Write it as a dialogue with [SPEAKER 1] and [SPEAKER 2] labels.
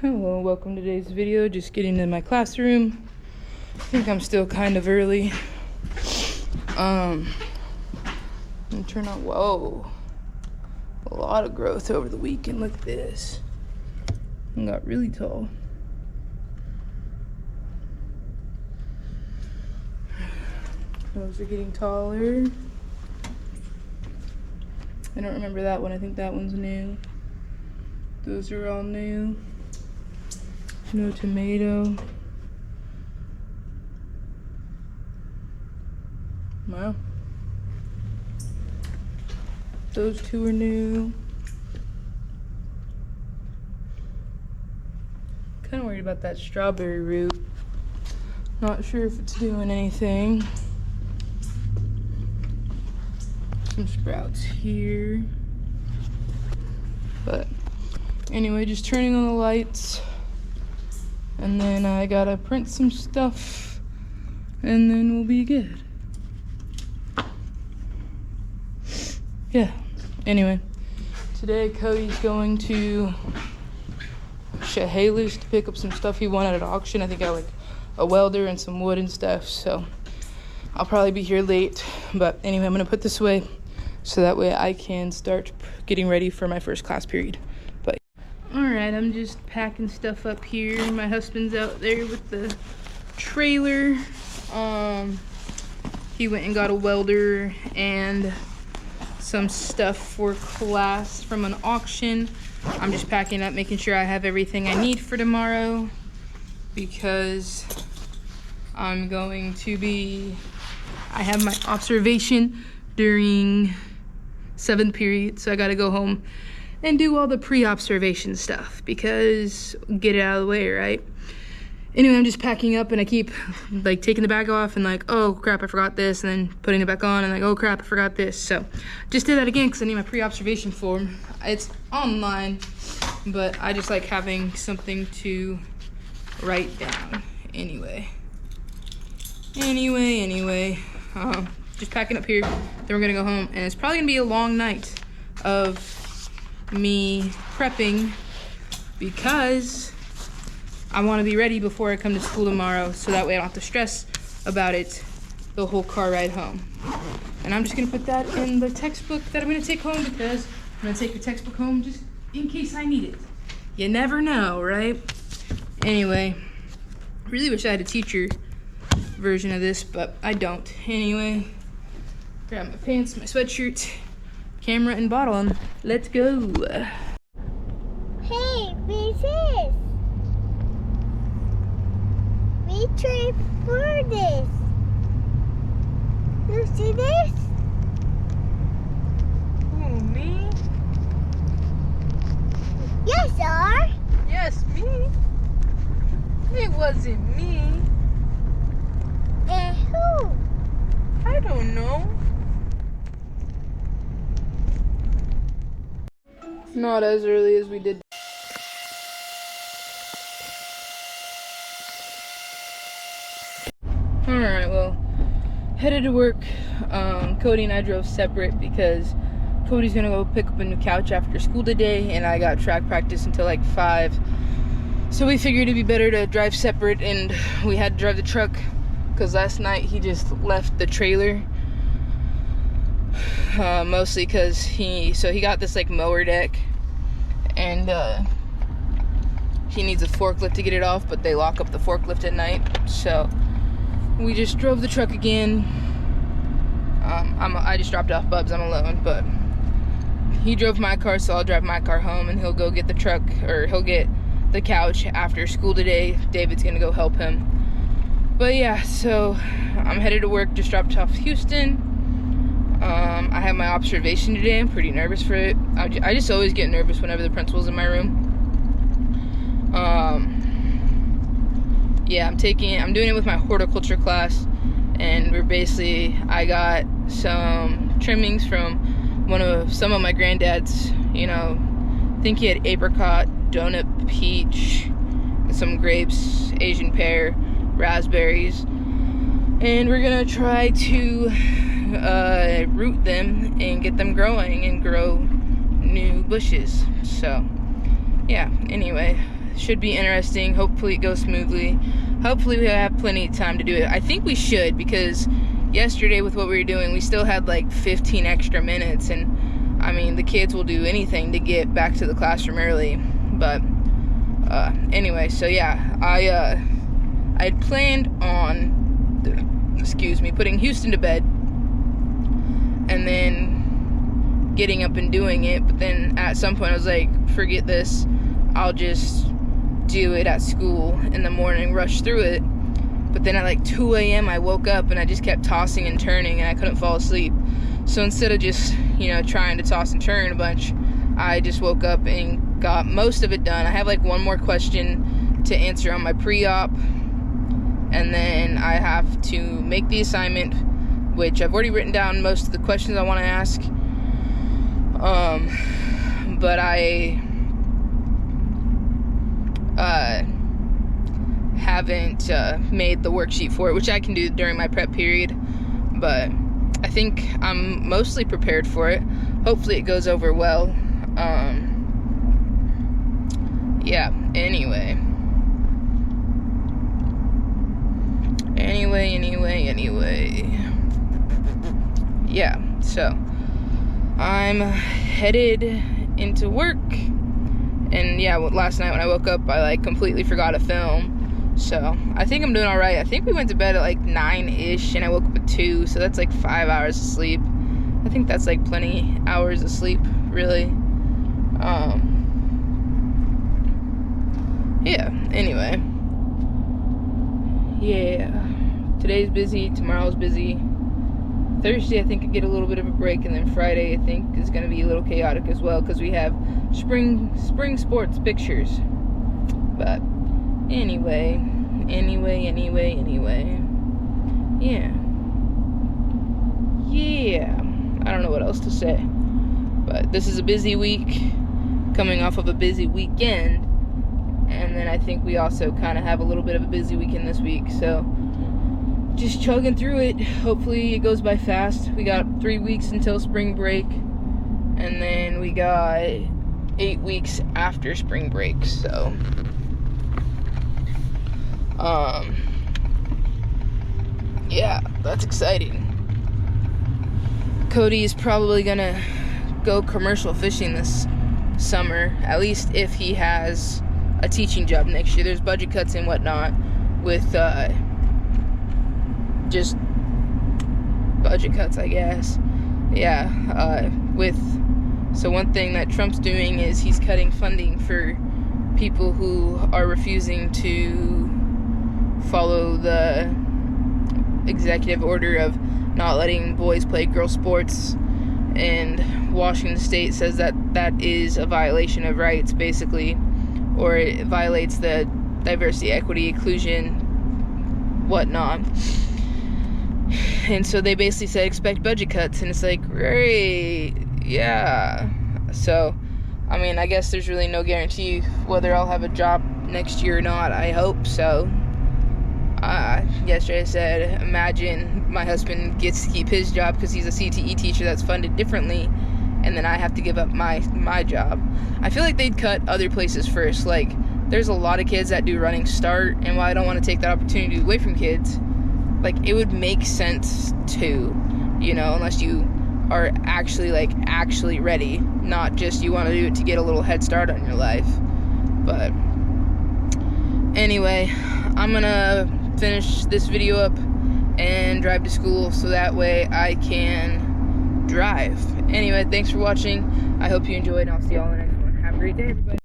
[SPEAKER 1] Hello, welcome to today's video. Just getting in my classroom. I think I'm still kind of early. Let me turn on. Whoa, a lot of growth over the weekend. Look at this. I got really tall. Those are getting taller. I don't remember that one. I think that one's new. Those are all new. No tomato. Wow. Those two are new. Kind of worried about that strawberry root. Not sure if it's doing anything. Some sprouts here. But anyway, just turning on the lights. And then I gotta print some stuff. And then we'll be good. Yeah. Anyway, today Cody's going to Chehalis to pick up some stuff he won at an auction. I think I got like a welder and some wood and stuff. So I'll probably be here late. But anyway, I'm gonna put this away so that way I can start getting ready for my first class period. But alright, I'm just packing stuff up here. My husband's out there with the trailer. He went and got a welder and some stuff for class from an auction. I'm just packing up, making sure I have everything I need for tomorrow because I'm going to be, I have my observation during 7th period, so I gotta go home and do all the pre-observation stuff because get it out of the way, right? Anyway, I'm just packing up and I keep like taking the bag off and like, oh crap, I forgot this, and then putting it back on and like, oh crap, I forgot this. So just did that again because I need my pre-observation form. It's online, but I just like having something to write down. Anyway, just packing up here, then we're gonna go home, and it's probably gonna be a long night of me prepping because I want to be ready before I come to school tomorrow, so that way I don't have to stress about it the whole car ride home. And I'm just gonna put that in the textbook that I'm gonna take home because I'm gonna take the textbook home just in case I need it. You never know, right? Anyway, I really wish I had a teacher version of this, but I don't. Anyway, grab my pants, my sweatshirt, camera, and bottle, and let's go.
[SPEAKER 2] Hey, this. We trade for this. You see this?
[SPEAKER 1] Who, me?
[SPEAKER 2] Yes, sir.
[SPEAKER 1] Yes, me. It wasn't me.
[SPEAKER 2] And who?
[SPEAKER 1] I don't know. Not as early as we did. Alright, well, headed to work. Cody and I drove separate because Cody's gonna go pick up a new couch after school today, and I got track practice until like 5. So we figured it'd be better to drive separate, and we had to drive the truck because last night he just left the trailer. Mostly because he got this like mower deck, and he needs a forklift to get it off, but they lock up the forklift at night. So we just drove the truck again. I just dropped off Bubs, I'm alone, but he drove my car, so I'll drive my car home, and he'll go get the truck, or he'll get the couch after school today. David's gonna go help him. But yeah, so I'm headed to work, just dropped off Houston. I have my observation today. I'm pretty nervous for it. I just always get nervous whenever the principal's in my room. Yeah, I'm doing it with my horticulture class, and I got some trimmings from some of my granddad's, you know, I think he had apricot, donut peach, some grapes, Asian pear, raspberries, and we're gonna try to root them and get them growing and grow new bushes. So yeah, anyway, should be interesting. Hopefully it goes smoothly. Hopefully we have plenty of time to do it. I think we should, because yesterday with what we were doing, we still had like 15 extra minutes, and I mean, the kids will do anything to get back to the classroom early. But anyway, so yeah, I had planned on, putting Houston to bed and then getting up and doing it, but then at some point I was like, forget this, I'll just do it at school in the morning, rush through it. But then at like 2 a.m. I woke up and I just kept tossing and turning and I couldn't fall asleep. So instead of just, trying to toss and turn a bunch, I just woke up and got most of it done. I have like one more question to answer on my pre-op, and then I have to make the assignment, which I've already written down most of the questions I want to ask. But I haven't made the worksheet for it, which I can do during my prep period. But I think I'm mostly prepared for it. Hopefully it goes over well. Yeah, anyway. Yeah, so I'm headed into work. And yeah, last night when I woke up, I like completely forgot to film. So I think I'm doing all right. I think we went to bed at like 9-ish and I woke up at 2, so that's like 5 hours of sleep. I think that's like plenty hours of sleep, really. Yeah, anyway. Yeah, today's busy, tomorrow's busy. Thursday I think I get a little bit of a break, and then Friday I think is going to be a little chaotic as well, because we have spring sports pictures. But anyway. Yeah, I don't know what else to say. But this is a busy week, coming off of a busy weekend. And then I think we also kind of have a little bit of a busy weekend this week. So just chugging through it. Hopefully it goes by fast. We got 3 weeks until spring break. And then we got 8 weeks after spring break. So yeah, that's exciting. Cody is probably gonna go commercial fishing this summer, at least if he has a teaching job next year. There's budget cuts and whatnot with just budget cuts, I guess. Yeah, so one thing that Trump's doing is he's cutting funding for people who are refusing to follow the executive order of not letting boys play girl sports, and Washington State says that that is a violation of rights, basically, or it violates the diversity, equity, inclusion, whatnot. And so they basically said expect budget cuts, and it's like, great, yeah. So I mean, I guess there's really no guarantee whether I'll have a job next year or not. I hope so. Yesterday I said, imagine my husband gets to keep his job because he's a CTE teacher that's funded differently, and then I have to give up my job. I feel like they'd cut other places first. Like, there's a lot of kids that do running start, and while I don't want to take that opportunity away from kids, like, it would make sense to, unless you are actually ready, not just you want to do it to get a little head start on your life. But anyway, I'm gonna finish this video up and drive to school so that way I can drive. Anyway, thanks for watching. I hope you enjoyed, and I'll see y'all in the next one. Have a great day, everybody.